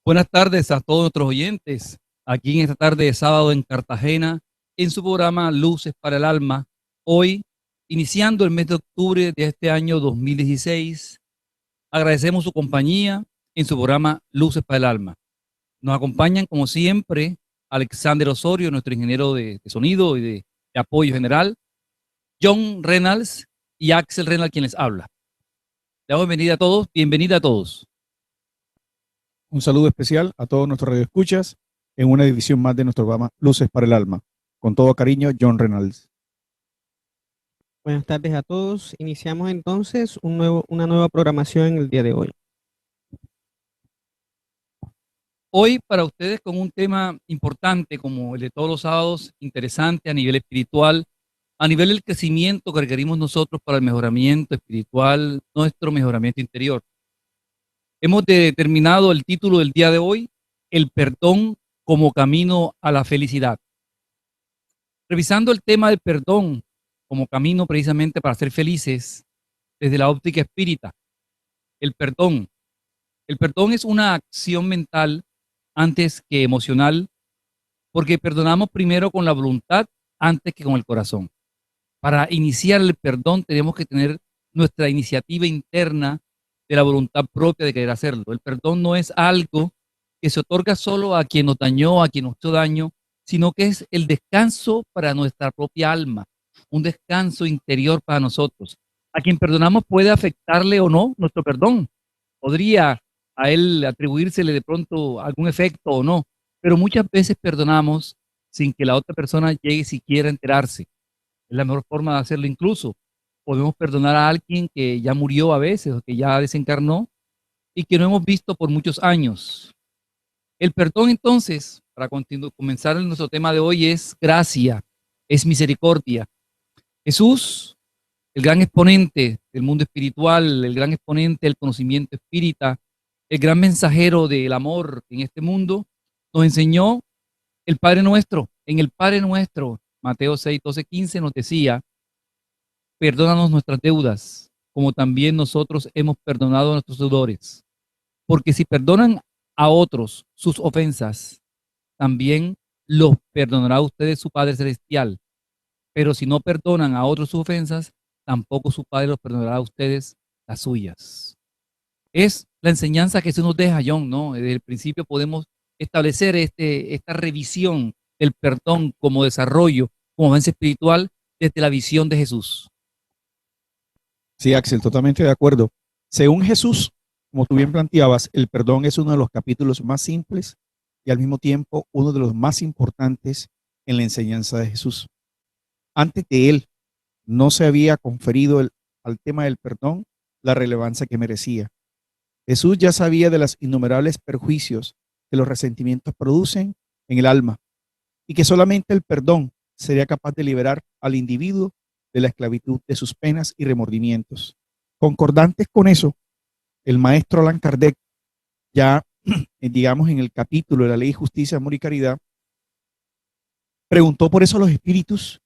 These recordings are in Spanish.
Buenas tardes a todos nuestros oyentes, aquí en esta tarde de sábado en Cartagena, en su programa Luces para el Alma. Hoy, iniciando el mes de octubre de este año 2016, agradecemos su compañía en su programa Luces para el Alma. Nos acompañan, como siempre, Alexander Osorio, nuestro ingeniero de sonido y de apoyo general, John Reynolds y Axel Reynolds, quien les habla. Le damos bienvenida a todos. Un saludo especial a todos nuestros radioescuchas en una edición más de nuestro programa Luces para el Alma. Con todo cariño, John Reynolds. Buenas tardes a todos. Iniciamos entonces una nueva programación en el día de hoy. Hoy para ustedes con un tema importante como el de todos los sábados, interesante a nivel espiritual, a nivel del crecimiento que requerimos nosotros para el mejoramiento espiritual, nuestro mejoramiento interior. Hemos determinado el título del día de hoy, el perdón como camino a la felicidad. Revisando el tema del perdón como camino precisamente para ser felices desde la óptica espírita, el perdón. El perdón es una acción mental antes que emocional, porque perdonamos primero con la voluntad antes que con el corazón. Para iniciar el perdón tenemos que tener nuestra iniciativa interna de la voluntad propia de querer hacerlo. El perdón no es algo que se otorga solo a quien nos dañó, a quien nos hizo daño, sino que es el descanso para nuestra propia alma, un descanso interior para nosotros. A quien perdonamos puede afectarle o no nuestro perdón. Podría a él atribuírsele de pronto algún efecto o no, pero muchas veces perdonamos sin que la otra persona llegue siquiera a enterarse. Es la mejor forma de hacerlo. Incluso podemos perdonar a alguien que ya murió a veces o que ya desencarnó y que no hemos visto por muchos años. El perdón entonces, para comenzar nuestro tema de hoy, es gracia, es misericordia. Jesús, el gran exponente del mundo espiritual, el gran exponente del conocimiento espírita, el gran mensajero del amor en este mundo, nos enseñó el Padre Nuestro. En el Padre Nuestro, Mateo 6, 12, 15 nos decía, perdónanos nuestras deudas, como también nosotros hemos perdonado a nuestros deudores. Porque si perdonan a otros sus ofensas, también los perdonará a ustedes su Padre Celestial. Pero si no perdonan a otros sus ofensas, tampoco su Padre los perdonará a ustedes las suyas. Es la enseñanza que se nos deja, John, ¿no? Desde el principio podemos establecer esta revisión del perdón como desarrollo, como avance espiritual, desde la visión de Jesús. Sí, Axel, totalmente de acuerdo. Según Jesús, como tú bien planteabas, el perdón es uno de los capítulos más simples y al mismo tiempo uno de los más importantes en la enseñanza de Jesús. Antes de él no se había conferido al tema del perdón la relevancia que merecía. Jesús ya sabía de los innumerables perjuicios que los resentimientos producen en el alma y que solamente el perdón sería capaz de liberar al individuo de la esclavitud de sus penas y remordimientos. Concordantes con eso, el maestro Allan Kardec, ya digamos en el capítulo de la Ley, Justicia, Amor y Caridad, preguntó por eso a los espíritus,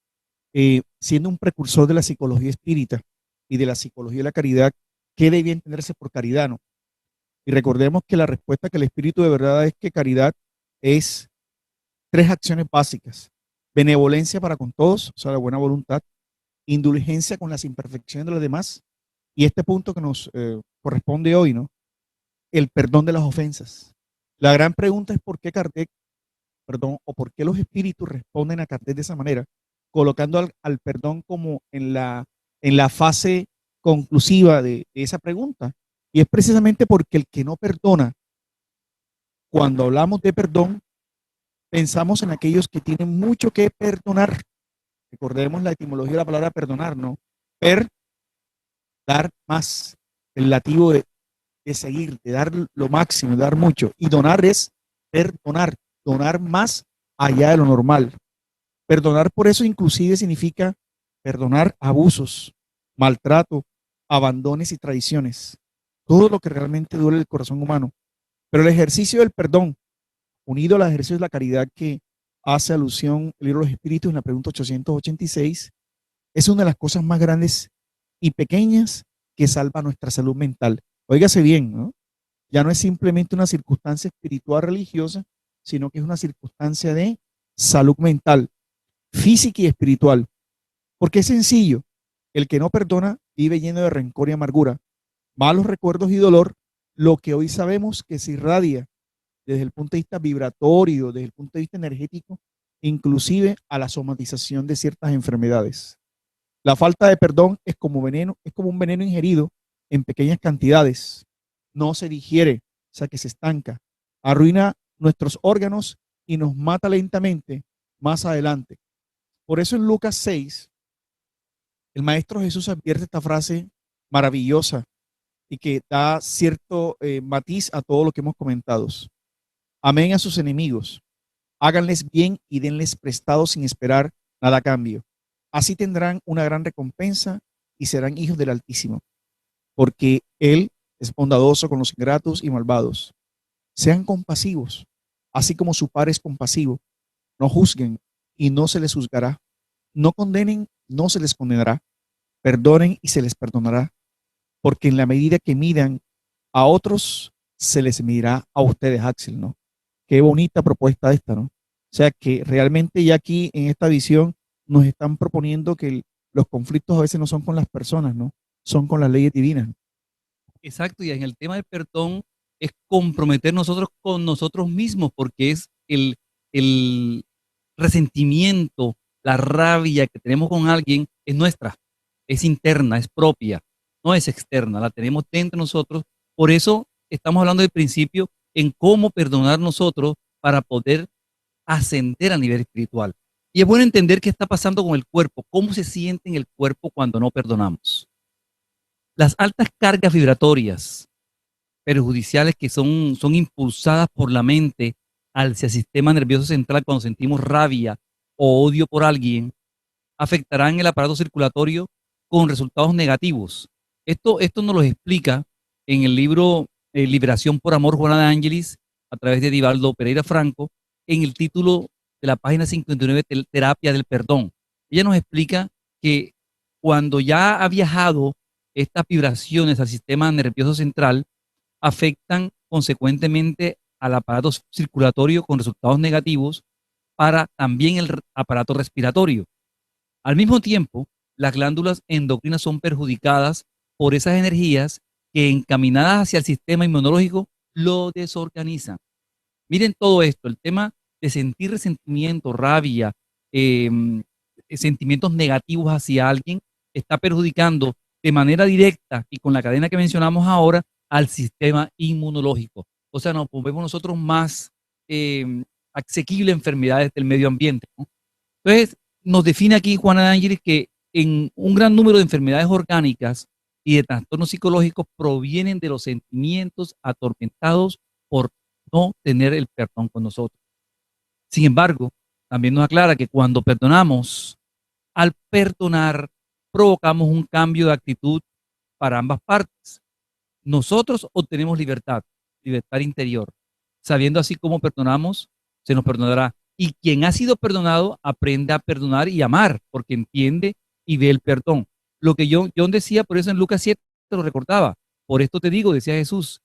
siendo un precursor de la psicología espírita y de la psicología de la caridad, ¿qué debía entenderse por caridad, no? Y recordemos que la respuesta que el espíritu de verdad es que caridad es 3 acciones básicas: benevolencia para con todos, o sea, la buena voluntad; indulgencia con las imperfecciones de los demás; y este punto que nos corresponde hoy, ¿no? El perdón de las ofensas. La gran pregunta es por qué Kardec, perdón, o por qué los espíritus responden a Kardec de esa manera, colocando al perdón como en la fase conclusiva de esa pregunta. Y es precisamente porque el que no perdona, cuando hablamos de perdón, pensamos en aquellos que tienen mucho que perdonar. Recordemos la etimología de la palabra perdonar, ¿no? Dar más, el lativo de seguir, de dar lo máximo, de dar mucho. Y donar es perdonar, donar más allá de lo normal. Perdonar por eso inclusive significa perdonar abusos, maltrato, abandones y traiciones. Todo lo que realmente duele el corazón humano. Pero el ejercicio del perdón, unido al ejercicio de la caridad que hace alusión el libro de los Espíritus en la pregunta 886, es una de las cosas más grandes y pequeñas que salva nuestra salud mental. Óigase bien, ¿no? Ya no es simplemente una circunstancia espiritual religiosa, sino que es una circunstancia de salud mental, física y espiritual. Porque es sencillo, el que no perdona vive lleno de rencor y amargura, malos recuerdos y dolor, lo que hoy sabemos que se irradia desde el punto de vista vibratorio, desde el punto de vista energético, inclusive a la somatización de ciertas enfermedades. La falta de perdón es como veneno, es como un veneno ingerido en pequeñas cantidades. No se digiere, o sea que se estanca, arruina nuestros órganos y nos mata lentamente más adelante. Por eso en Lucas 6, el Maestro Jesús advierte esta frase maravillosa y que da cierto matiz a todo lo que hemos comentado. Amén a sus enemigos, háganles bien y denles prestado sin esperar nada a cambio. Así tendrán una gran recompensa y serán hijos del Altísimo, porque Él es bondadoso con los ingratos y malvados. Sean compasivos, así como su Padre es compasivo. No juzguen y no se les juzgará. No condenen, no se les condenará. Perdonen y se les perdonará, porque en la medida que midan a otros, se les medirá a ustedes, Axel, ¿no? Qué bonita propuesta esta, ¿no? O sea que realmente ya aquí en esta visión nos están proponiendo que los conflictos a veces no son con las personas, ¿no? Son con las leyes divinas. Exacto, y en el tema del perdón es comprometer nosotros con nosotros mismos, porque es el resentimiento, la rabia que tenemos con alguien es nuestra, es interna, es propia, no es externa, la tenemos dentro de nosotros. Por eso estamos hablando del principio en cómo perdonar nosotros para poder ascender a nivel espiritual. Y es bueno entender qué está pasando con el cuerpo, cómo se siente en el cuerpo cuando no perdonamos. Las altas cargas vibratorias perjudiciales que son impulsadas por la mente hacia el sistema nervioso central cuando sentimos rabia o odio por alguien, afectarán el aparato circulatorio con resultados negativos. Esto nos lo explica en el libro Liberación por Amor, Juana de Ángelis, a través de Divaldo Pereira Franco, en el título de la página 59, Terapia del Perdón. Ella nos explica que cuando ya ha viajado estas vibraciones al sistema nervioso central, afectan consecuentemente al aparato circulatorio con resultados negativos para también el aparato respiratorio. Al mismo tiempo, las glándulas endocrinas son perjudicadas por esas energías que encaminadas hacia el sistema inmunológico lo desorganizan. Miren todo esto, el tema de sentir resentimiento, rabia, eh, sentimientos negativos hacia alguien, está perjudicando de manera directa y con la cadena que mencionamos ahora al sistema inmunológico. O sea, nos volvemos nosotros más asequibles a enfermedades del medio ambiente, ¿no? Entonces, nos define aquí Juana de Ángeles que en un gran número de enfermedades orgánicas y de trastornos psicológicos provienen de los sentimientos atormentados por no tener el perdón con nosotros. Sin embargo, también nos aclara que cuando perdonamos, al perdonar, provocamos un cambio de actitud para ambas partes. Nosotros obtenemos libertad, libertad interior. Sabiendo así cómo perdonamos, se nos perdonará. Y quien ha sido perdonado aprende a perdonar y amar, porque entiende y ve el perdón. Lo que John decía, por eso en Lucas 7 te lo recordaba. Por esto te digo, decía Jesús,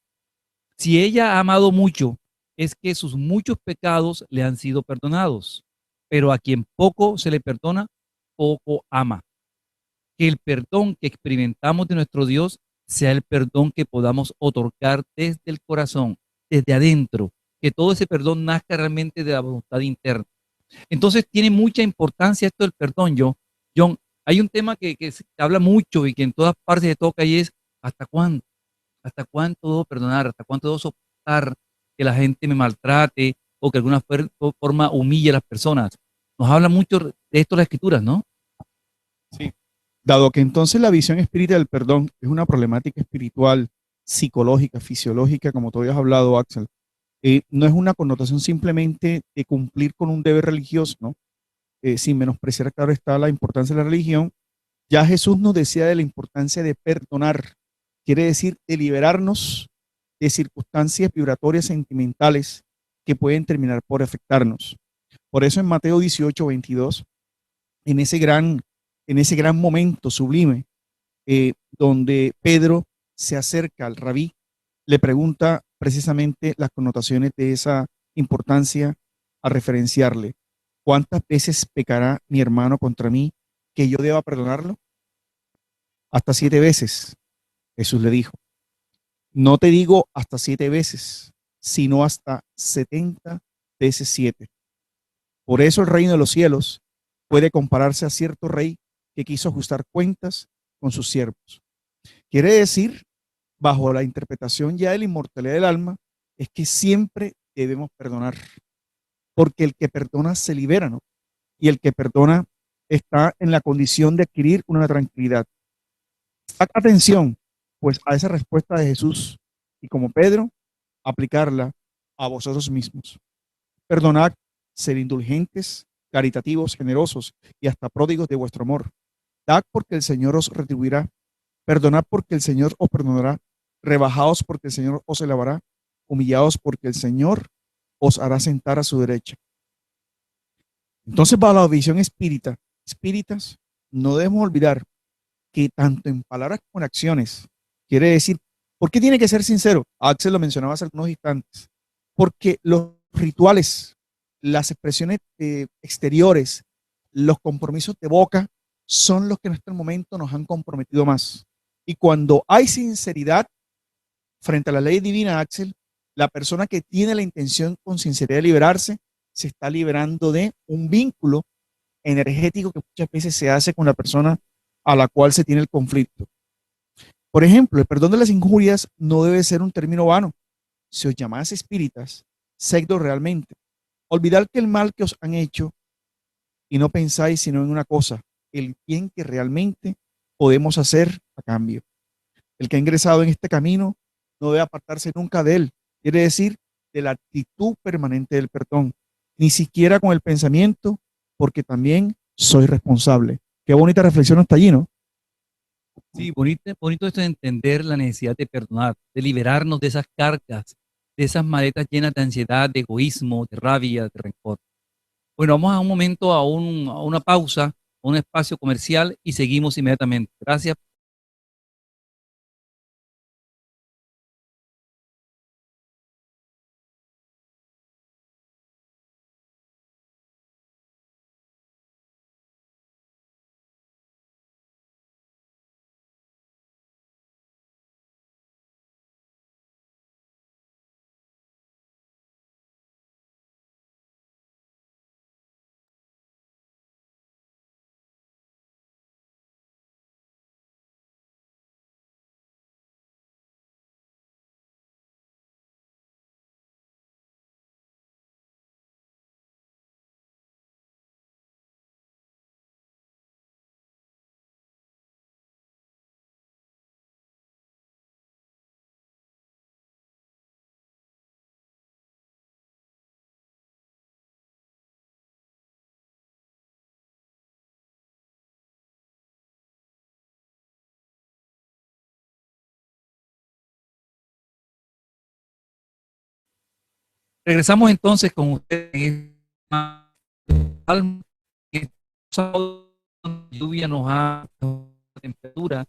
si ella ha amado mucho, es que sus muchos pecados le han sido perdonados. Pero a quien poco se le perdona, poco ama. Que el perdón que experimentamos de nuestro Dios sea el perdón que podamos otorgar desde el corazón, desde adentro, que todo ese perdón nazca realmente de la voluntad interna. Entonces tiene mucha importancia esto del perdón, John. Hay un tema que se habla mucho y que en todas partes se toca y es ¿hasta cuándo? ¿Hasta cuánto debo perdonar? ¿Hasta cuánto debo soportar que la gente me maltrate o que de alguna forma humille a las personas? Nos habla mucho de esto las escrituras, ¿no? Sí. Dado que entonces la visión espírita del perdón es una problemática espiritual, psicológica, fisiológica, como tú habías hablado, Axel, no es una connotación simplemente de cumplir con un deber religioso, ¿no? Sin menospreciar, claro está, la importancia de la religión. Ya Jesús nos decía de la importancia de perdonar, quiere decir de liberarnos de circunstancias vibratorias sentimentales que pueden terminar por afectarnos. Por eso en Mateo 18:22, en en ese gran momento sublime, donde Pedro se acerca al rabí, le pregunta precisamente las connotaciones de esa importancia a referenciarle. ¿Cuántas veces pecará mi hermano contra mí que yo deba perdonarlo? Hasta 7 veces, Jesús le dijo. No te digo hasta 7 veces, sino hasta 70 veces 7. Por eso el reino de los cielos puede compararse a cierto rey que quiso ajustar cuentas con sus siervos. Quiere decir, bajo la interpretación ya de la inmortalidad del alma, es que siempre debemos perdonar, porque el que perdona se libera, ¿no? Y el que perdona está en la condición de adquirir una tranquilidad. Atención, pues, a esa respuesta de Jesús y como Pedro, aplicarla a vosotros mismos. Perdonad, ser indulgentes, caritativos, generosos y hasta pródigos de vuestro amor. Dad porque el Señor os retribuirá. Perdonad porque el Señor os perdonará. Rebajaos porque el Señor os elevará. Humillaos porque el Señor os hará sentar a su derecha. Entonces, para la visión espíritas, no debemos olvidar que tanto en palabras como en acciones, quiere decir, ¿por qué tiene que ser sincero? Axel lo mencionaba hace algunos instantes. Porque los rituales, las expresiones exteriores, los compromisos de boca, son los que en este momento nos han comprometido más. Y cuando hay sinceridad frente a la ley divina, Axel, la persona que tiene la intención con sinceridad de liberarse, se está liberando de un vínculo energético que muchas veces se hace con la persona a la cual se tiene el conflicto. Por ejemplo, el perdón de las injurias no debe ser un término vano. Si os llamáis espíritas, sedlo realmente. Olvidad que el mal que os han hecho y no pensáis sino en una cosa, el bien que realmente podemos hacer a cambio. El que ha ingresado en este camino no debe apartarse nunca de él. Quiere decir, de la actitud permanente del perdón, ni siquiera con el pensamiento, porque también soy responsable. Qué bonita reflexión está allí, ¿no? Sí, bonito esto de entender la necesidad de perdonar, de liberarnos de esas cargas, de esas maletas llenas de ansiedad, de egoísmo, de rabia, de rencor. Bueno, vamos a un momento, a una pausa, a un espacio comercial y seguimos inmediatamente. Gracias. Regresamos entonces con ustedes en esta lluvia nos ha temperatura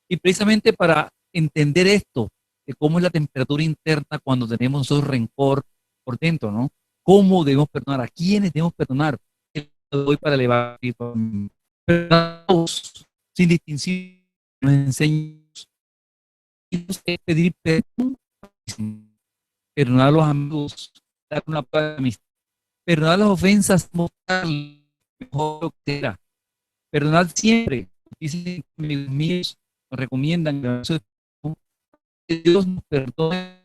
y precisamente para entender esto de cómo es la temperatura interna cuando tenemos nosotros rencor por dentro, ¿no? ¿Cómo debemos perdonar? ¿A quiénes debemos perdonar? Doy para elevar sin distinción, nos enseña pedir perdón, perdonar a los amigos, dar una prueba de amistad, perdonar las ofensas, mostrar mejor lo que era, perdonar siempre. Dicen amigos míos, nos recomiendan que Dios nos perdone,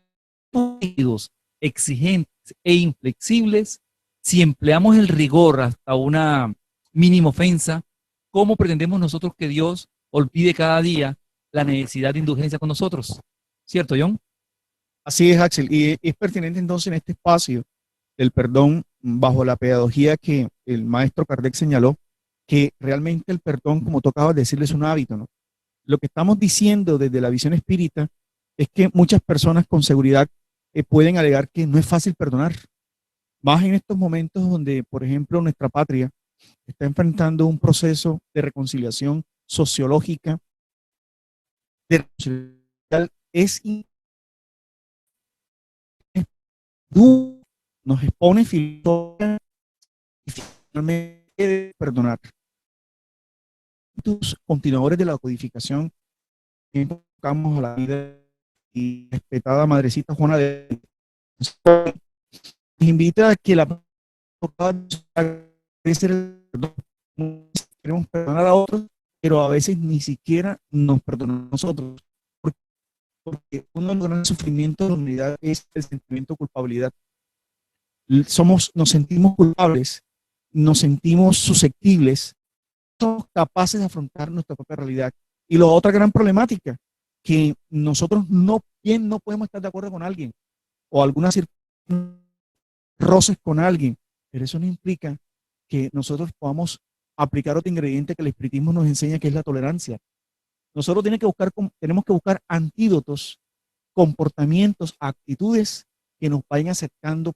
exigentes e inflexibles si empleamos el rigor hasta una mínima ofensa. ¿Cómo pretendemos nosotros que Dios olvide cada día la necesidad de indulgencia con nosotros? ¿Cierto, John? Así es, Axel. Y es pertinente entonces en este espacio del perdón, bajo la pedagogía que el maestro Kardec señaló, que realmente el perdón, como tú acabas de decirle, es un hábito, ¿no? Lo que estamos diciendo desde la visión espírita es que muchas personas con seguridad pueden alegar que no es fácil perdonar, más en estos momentos donde, por ejemplo, nuestra patria está enfrentando un proceso de reconciliación sociológica, de reconciliación, es nos expone filosofía y finalmente perdonar. Los continuadores de la codificación que enfocamos a la vida y respetada madrecita Juana de nos invita a que la queremos perdonar a otros, pero a veces ni siquiera nos perdonamos nosotros, porque uno de los grandes sufrimientos de la humanidad es el sentimiento de culpabilidad. Nos sentimos culpables, nos sentimos susceptibles, somos capaces de afrontar nuestra propia realidad. Y la otra gran problemática, que nosotros no podemos estar de acuerdo con alguien o algunas roces con alguien, pero eso no implica que nosotros podamos aplicar otro ingrediente que el espiritismo nos enseña, que es la tolerancia. Nosotros tenemos que buscar antídotos, comportamientos, actitudes que nos vayan acercando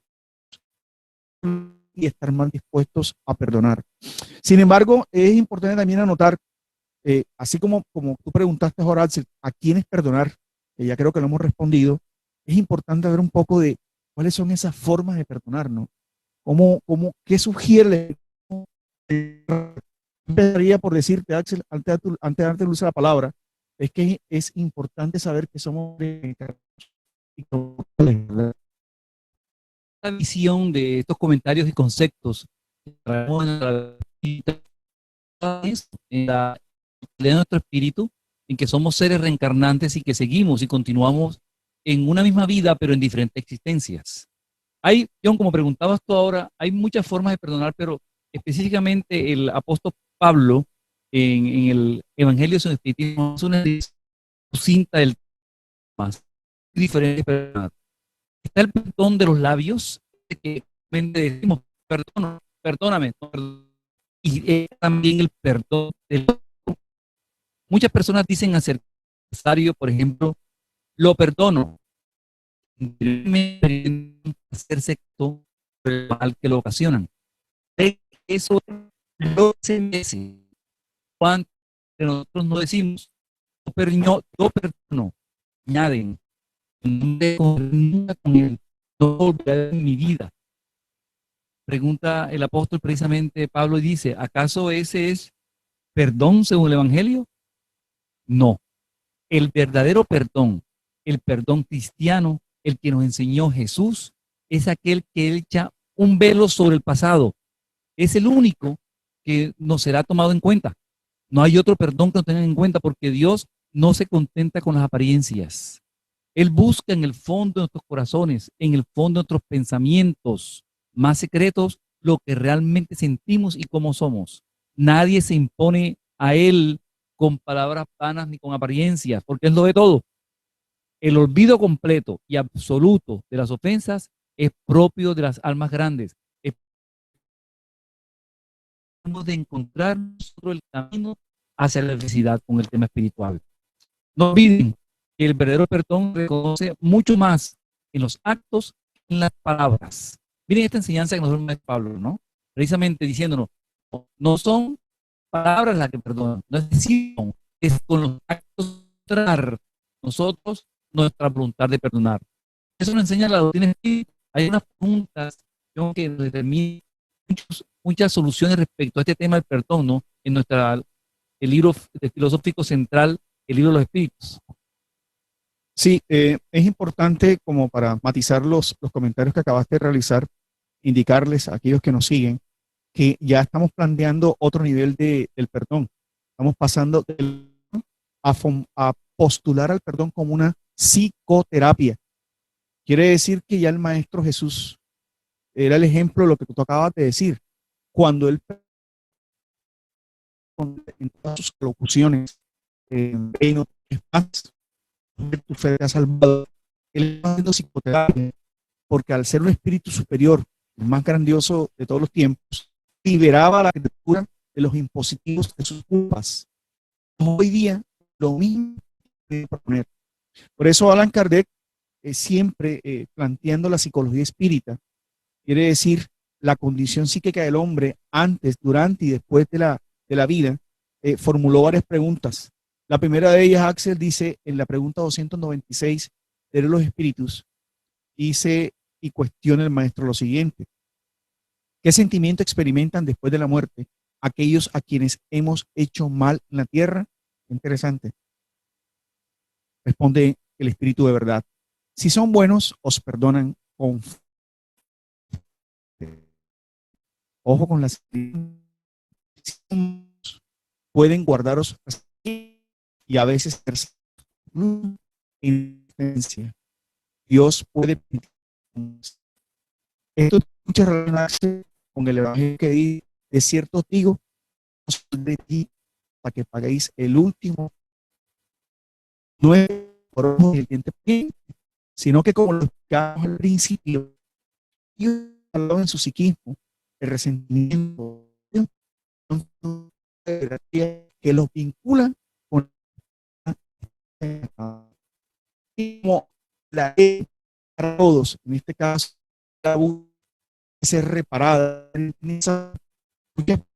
y estar más dispuestos a perdonar. Sin embargo, es importante también anotar, así como tú preguntaste, Horacio, a quiénes perdonar, que ya creo que lo hemos respondido, es importante ver un poco de cuáles son esas formas de perdonar, ¿no? ¿Qué sugiere? Empezaría por decirte, Axel, antes de darte luz a la palabra, es que es importante saber que somos la visión de estos comentarios y conceptos en la de nuestro espíritu, en que somos seres reencarnantes y que seguimos y continuamos en una misma vida, pero en diferentes existencias. Hay, John, como preguntabas tú ahora, hay muchas formas de perdonar, pero específicamente el apóstol Pablo en el Evangelio de su Espiritismo es una cinta del más diferente. Está el perdón de los labios, que decimos, perdóname, y también el perdón del otro. Muchas personas dicen hacer necesario, por ejemplo, lo perdono, hacerse por el mal que lo ocasionan. Eso lo se merece. Cuando nosotros no decimos, yo perdono, añaden, nunca con él, no volveré en mi vida. Pregunta el apóstol precisamente Pablo y dice, ¿acaso ese es perdón según el Evangelio? No. El verdadero perdón, el perdón cristiano, el que nos enseñó Jesús, es aquel que echa un velo sobre el pasado. Es el único que nos será tomado en cuenta. No hay otro perdón que nos tengan en cuenta, porque Dios no se contenta con las apariencias. Él busca en el fondo de nuestros corazones, en el fondo de nuestros pensamientos más secretos, lo que realmente sentimos y cómo somos. Nadie se impone a Él con palabras vanas ni con apariencias, porque Él lo ve todo. El olvido completo y absoluto de las ofensas es propio de las almas grandes. Hemos de encontrar nosotros el camino hacia la felicidad con el tema espiritual. No olviden que el verdadero perdón reconoce mucho más en los actos que en las palabras. Miren esta enseñanza que nos da Pablo, ¿no? Precisamente diciéndonos, no son palabras las que perdonan, no es decir, es con los actos mostrar nosotros nuestra voluntad de perdonar. Eso nos enseña la doctrina espírita. Hay unas preguntas que nos determinan muchas soluciones respecto a este tema del perdón, ¿no? En el libro filosófico central, el libro de los espíritus. Sí, es importante, como para matizar los comentarios que acabaste de realizar, indicarles a aquellos que nos siguen que ya estamos planteando otro nivel del perdón. Estamos pasando a postular al perdón como una psicoterapia. Quiere decir que ya el Maestro Jesús era el ejemplo de lo que tú acabas de decir. Cuando él, en todas sus locuciones, reino, paz, tu fe te ha salvado, él está haciendo psicoterapia, porque al ser un espíritu superior, el más grandioso de todos los tiempos, liberaba a la criatura de los impositivos de sus culpas. Hoy día, lo mismo que proponer. Por eso Allan Kardec, siempre planteando la psicología espírita, quiere decir la condición psíquica del hombre antes, durante y después de la vida, formuló varias preguntas. La primera de ellas, Axel, dice en la pregunta 296 de los espíritus, dice, y cuestiona el maestro lo siguiente: ¿qué sentimiento experimentan después de la muerte aquellos a quienes hemos hecho mal en la tierra? Interesante. Responde el Espíritu de verdad: si son buenos, os perdonan con fe. Ojo con las, pueden guardaros y a veces en inteligencia. Dios puede. Esto mucho relacionarse con el evangelio que di: de cierto digo, de ti, para que paguéis el último, no es por ojo y el diente, sino que, como lo explicamos al principio, Dios hablaba en su psiquismo, el resentimiento que los vincula con como la ley para todos, en este caso, ser reparada. Muchas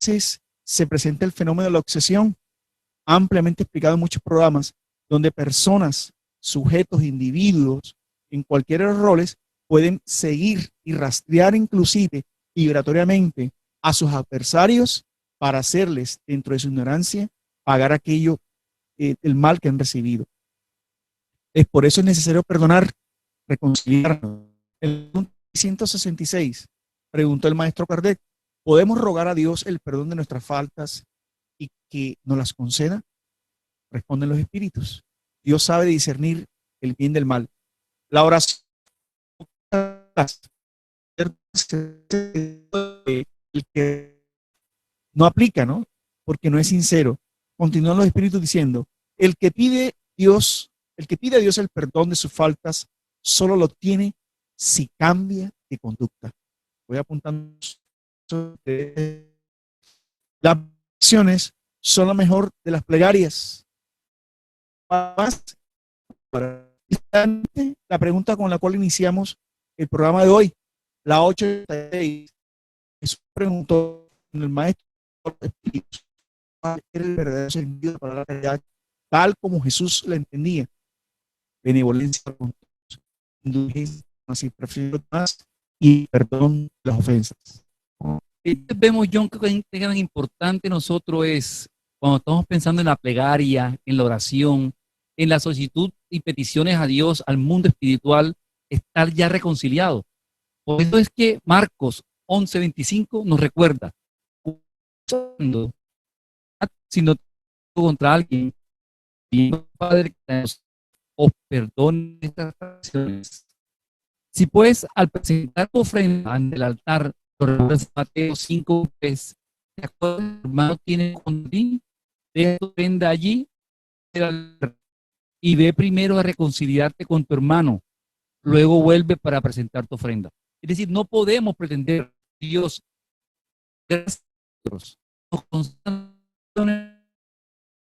veces se presenta el fenómeno de la obsesión, ampliamente explicado en muchos programas, donde personas, sujetos, individuos, en cualquier roles, pueden seguir y rastrear inclusive vibratoriamente a sus adversarios para hacerles, dentro de su ignorancia, pagar aquello, el mal que han recibido. Es por eso es necesario perdonar, reconciliarnos. En el punto 166 preguntó el maestro Kardec: ¿podemos rogar a Dios el perdón de nuestras faltas y que nos las conceda? Responden los espíritus: Dios sabe discernir el bien del mal. La oración, el que no aplica, ¿no? Porque no es sincero. Continúan los espíritus diciendo: el que pide a Dios el perdón de sus faltas, solo lo obtiene si cambia de conducta. Voy apuntando. Las acciones son lo mejor de las plegarias. Más, la pregunta con la cual iniciamos el programa de hoy, la 86, Jesús preguntó en el maestro el verdadero sentido para la caridad, tal como Jesús la entendía: benevolencia, indulgencia, más y perdón de las ofensas. Entonces vemos, John, que tan importante nosotros es, cuando estamos pensando en la plegaria, en la oración, en la solicitud y peticiones a Dios, al mundo espiritual, estar ya reconciliado. Por eso es que Marcos 11:25 nos recuerda: si no contra alguien, Padre, os perdone estas acciones. Si pues al presentar tu ofrenda ante el altar, Mateo 5, pues, hermano tiene con ti, deja tu ofrenda allí y ve primero a reconciliarte con tu hermano, luego vuelve para presentar tu ofrenda. Es decir, no podemos pretender, Dios, gracias a Dios,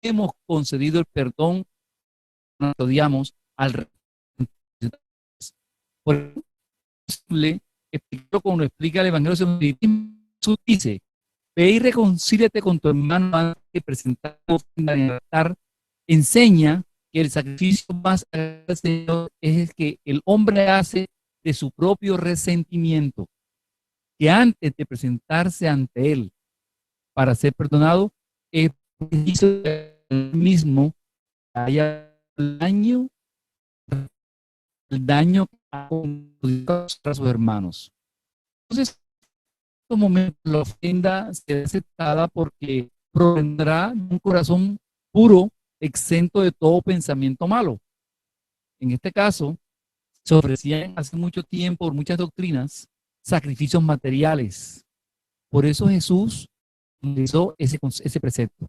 hemos concedido el perdón, nos odiamos al por ejemplo, explicarlo como lo explica el Evangelio según Jesús dice: ve y reconcíliate con tu hermano antes de presentar tu ofrenda en el altar. Enseña que el sacrificio más agradable al Señor es el que el hombre hace de su propio resentimiento, que antes de presentarse ante Él para ser perdonado, es preciso que él mismo haya el daño a sus hermanos. Entonces, en estos momentos la ofrenda será aceptada porque provendrá de un corazón puro, exento de todo pensamiento malo. En este caso, se ofrecían hace mucho tiempo, por muchas doctrinas, sacrificios materiales. Por eso Jesús hizo ese precepto.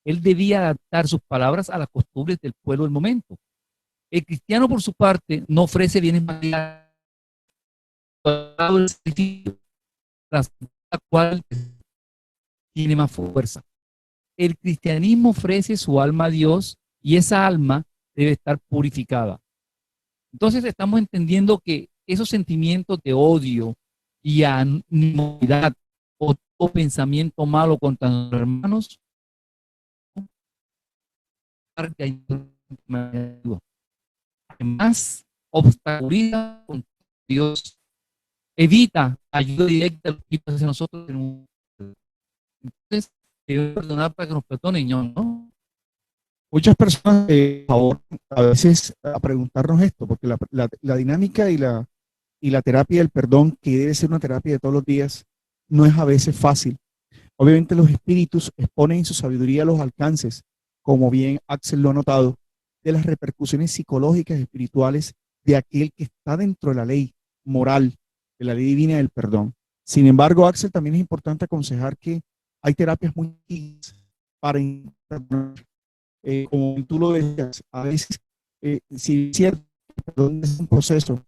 Él debía adaptar sus palabras a las costumbres del pueblo del momento. El cristiano, por su parte, no ofrece bienes materiales, la cual tiene más fuerza. El cristianismo ofrece su alma a Dios y esa alma debe estar purificada. Entonces estamos entendiendo que esos sentimientos de odio y animosidad o pensamiento malo contra los hermanos, además obstaculiza con Dios evita ayuda directa a los tipos hacia nosotros. Entonces, debemos perdonar para que nos perdonen, ¿no? Muchas personas, favor, a veces a preguntarnos esto, porque la dinámica y la terapia del perdón, que debe ser una terapia de todos los días, no es a veces fácil. Obviamente los espíritus exponen en su sabiduría los alcances, como bien Axel lo ha notado, de las repercusiones psicológicas y espirituales de aquel que está dentro de la ley moral, de la ley divina del perdón. Sin embargo, Axel, también es importante aconsejar que hay terapias muy para internar, como tú lo decías, a veces, si es cierto, el perdón es un proceso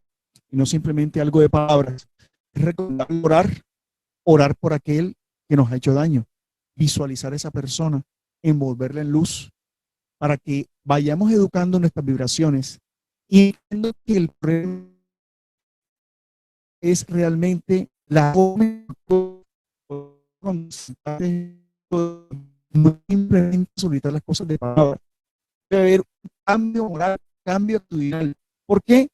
y no simplemente algo de palabras, es recomendable orar por aquel que nos ha hecho daño, visualizar a esa persona, envolverla en luz, para que vayamos educando nuestras vibraciones y entiendo que el problema es realmente la forma no simplemente solicitar las cosas de palabra. Debe haber un cambio moral, cambio actitudinal. ¿Por qué?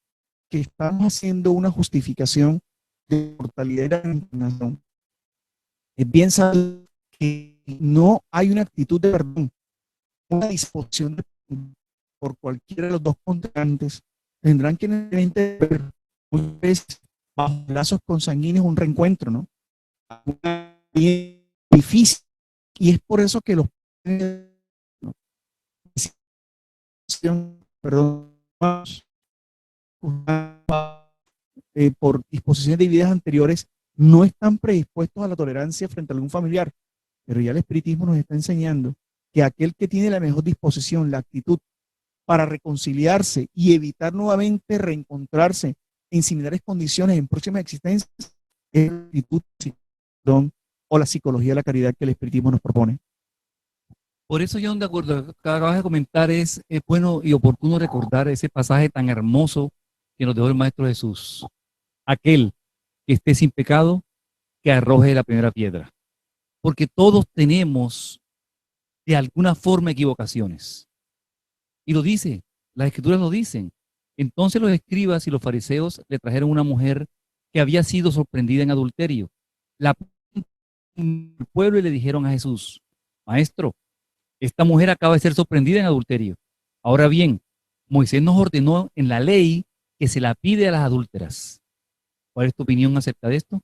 Que estamos haciendo una justificación de mortalidad y la reencarnación. Es bien saber que no hay una actitud de perdón, una disposición de perdón por cualquiera de los dos contrincantes. Tendrán que ver muchas veces bajo lazos consanguíneos un reencuentro, ¿no? Una difícil. Y es por eso que los ¿no? Perdón, por disposiciones de vidas anteriores no están predispuestos a la tolerancia frente a algún familiar. Pero ya el espiritismo nos está enseñando que aquel que tiene la mejor disposición, la actitud para reconciliarse y evitar nuevamente reencontrarse en similares condiciones en próximas existencias, es la actitud o la psicología de la caridad que el espiritismo nos propone. Por eso, yo de acuerdo a lo que acabas de comentar, es bueno y oportuno recordar ese pasaje tan hermoso que nos dejó el Maestro Jesús. Aquel que esté sin pecado, que arroje la primera piedra. Porque todos tenemos de alguna forma equivocaciones. Y lo dice, las escrituras lo dicen. Entonces los escribas y los fariseos le trajeron una mujer que había sido sorprendida en adulterio. La el pueblo y le dijeron a Jesús, Maestro, esta mujer acaba de ser sorprendida en adulterio. Ahora bien, Moisés nos ordenó en la ley que se la pide a las adúlteras. ¿Cuál es tu opinión acerca de esto?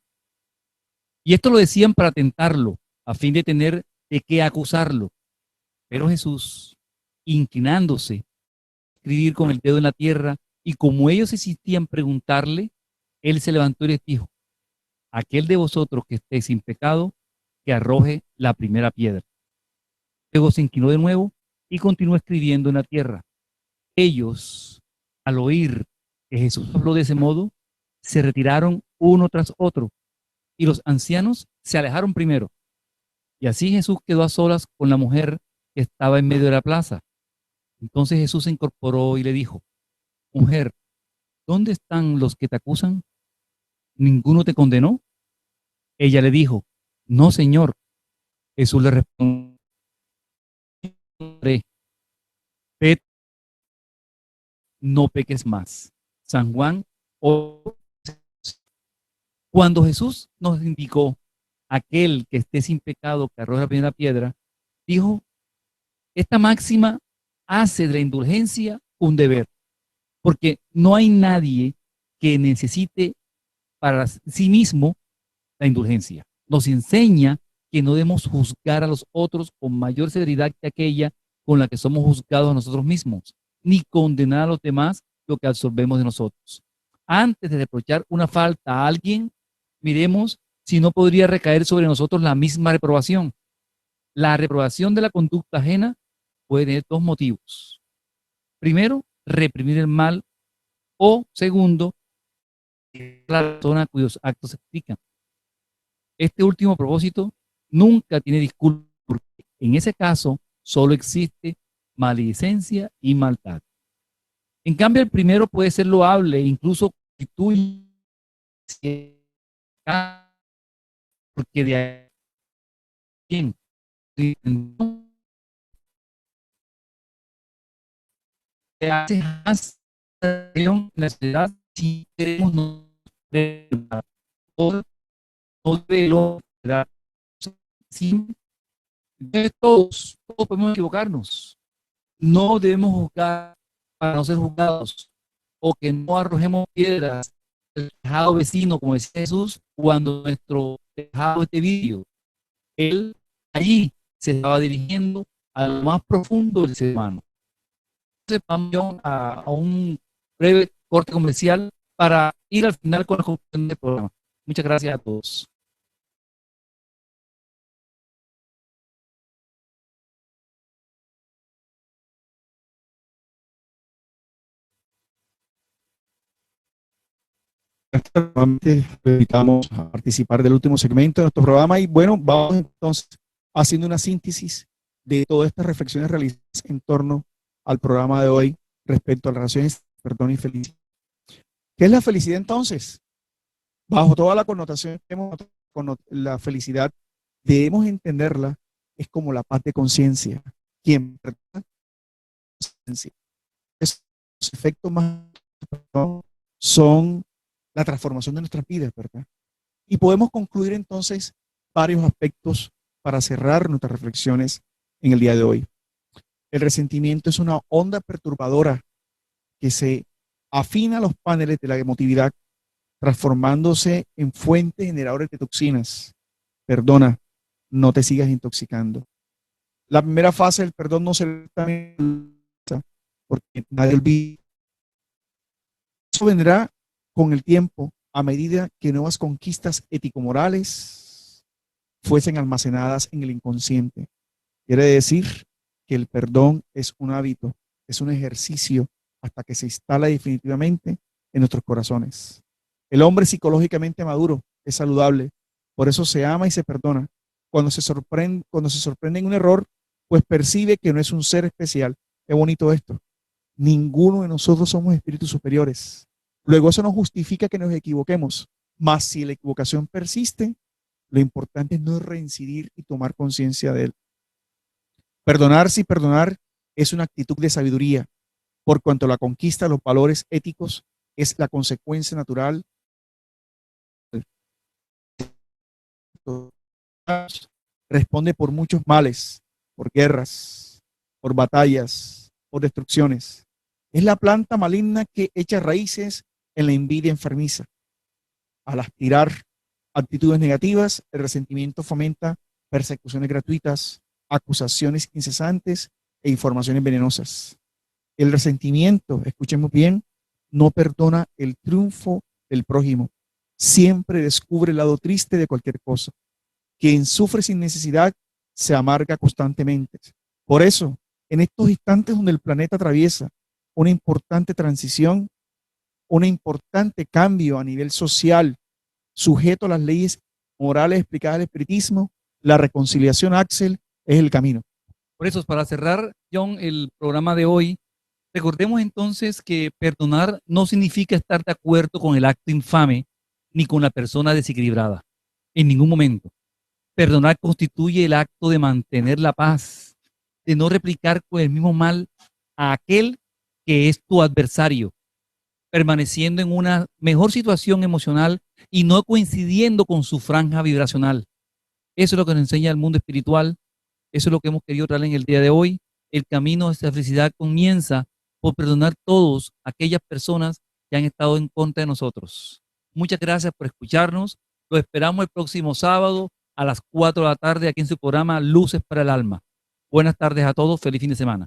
Y esto lo decían para tentarlo, a fin de tener de qué acusarlo. Pero Jesús, inclinándose, escribir con el dedo en la tierra, y como ellos insistían preguntarle, él se levantó y les dijo, aquel de vosotros que esté sin pecado, que arroje la primera piedra. Luego se inclinó de nuevo y continuó escribiendo en la tierra. Ellos, al oír que Jesús habló de ese modo, se retiraron uno tras otro, y los ancianos se alejaron primero. Y así Jesús quedó a solas con la mujer que estaba en medio de la plaza. Entonces Jesús se incorporó y le dijo, mujer, ¿dónde están los que te acusan? ¿Ninguno te condenó? Ella le dijo, no, Señor. Jesús le respondió, vete, no peques más. San Juan, cuando Jesús nos indicó, aquel que esté sin pecado, que arroje la primera piedra, dijo, esta máxima hace de la indulgencia un deber, porque no hay nadie que necesite para sí mismo la indulgencia. Nos enseña que no debemos juzgar a los otros con mayor severidad que aquella con la que somos juzgados a nosotros mismos, ni condenar a los demás lo que absorbemos de nosotros. Antes de reprochar una falta a alguien, miremos si no podría recaer sobre nosotros la misma reprobación. La reprobación de la conducta ajena puede tener dos motivos. Primero, reprimir el mal, o segundo, la persona cuyos actos se explican. Este último propósito nunca tiene disculpa, porque en ese caso solo existe maledicencia y maldad. En cambio, el primero puede ser loable, incluso constituye, porque de ahí se hace más en la sociedad si queremos no no debe lograr sin. Entonces todos podemos equivocarnos. No debemos juzgar para no ser juzgados, o que no arrojemos piedras al tejado vecino, como decía Jesús, cuando nuestro tejado esté vidrio. Él allí se estaba dirigiendo a lo más profundo del ser humano. Entonces vamos a un breve corte comercial para ir al final con la conclusión del programa. Muchas gracias a todos. Nuevamente lo invitamos a participar del último segmento de nuestro programa y bueno, vamos entonces haciendo una síntesis de todas estas reflexiones realizadas en torno al programa de hoy respecto a las relaciones, perdón y felicidad. ¿Qué es la felicidad entonces? Bajo toda la connotación que tenemos con la felicidad, debemos entenderla es como la paz de conciencia. ¿Quién? Los efectos más son la transformación de nuestras vidas, ¿verdad? Y podemos concluir entonces varios aspectos para cerrar nuestras reflexiones en el día de hoy. El resentimiento es una onda perturbadora que se afina a los paneles de la emotividad, transformándose en fuentes generadoras de toxinas. Perdona, no te sigas intoxicando. La primera fase del perdón no se porque nadie olvida. Eso vendrá con el tiempo a medida que nuevas conquistas ético-morales fuesen almacenadas en el inconsciente. Quiere decir que el perdón es un hábito, es un ejercicio hasta que se instala definitivamente en nuestros corazones. El hombre psicológicamente maduro es saludable, por eso se ama y se perdona. Cuando se sorprende en un error, pues percibe que no es un ser especial. Qué bonito esto. Ninguno de nosotros somos espíritus superiores. Luego eso no justifica que nos equivoquemos, mas si la equivocación persiste, lo importante es no reincidir y tomar conciencia de él. Perdonarse y perdonar es una actitud de sabiduría, por cuanto la conquista de los valores éticos es la consecuencia natural. Responde por muchos males, por guerras, por batallas, por destrucciones. Es la planta maligna que echa raíces en la envidia enfermiza. Al aspirar actitudes negativas, el resentimiento fomenta persecuciones gratuitas, acusaciones incesantes e informaciones venenosas. El resentimiento, escuchemos bien, no perdona el triunfo del prójimo. Siempre descubre el lado triste de cualquier cosa. Quien sufre sin necesidad se amarga constantemente. Por eso, en estos instantes donde el planeta atraviesa una importante transición, un importante cambio a nivel social, sujeto a las leyes morales explicadas del espiritismo, la reconciliación, Axel, es el camino. Por eso, para cerrar, John, el programa de hoy, recordemos entonces que perdonar no significa estar de acuerdo con el acto infame ni con la persona desequilibrada, en ningún momento. Perdonar constituye el acto de mantener la paz, de no replicar con el mismo mal a aquel que es tu adversario, permaneciendo en una mejor situación emocional y no coincidiendo con su franja vibracional. Eso es lo que nos enseña el mundo espiritual. Eso es lo que hemos querido traer en el día de hoy. El camino de esta felicidad comienza por perdonar todas aquellas personas que han estado en contra de nosotros. Muchas gracias por escucharnos. Lo esperamos el próximo sábado a las 4 de la tarde aquí en su programa Luces para el Alma. Buenas tardes a todos. Feliz fin de semana.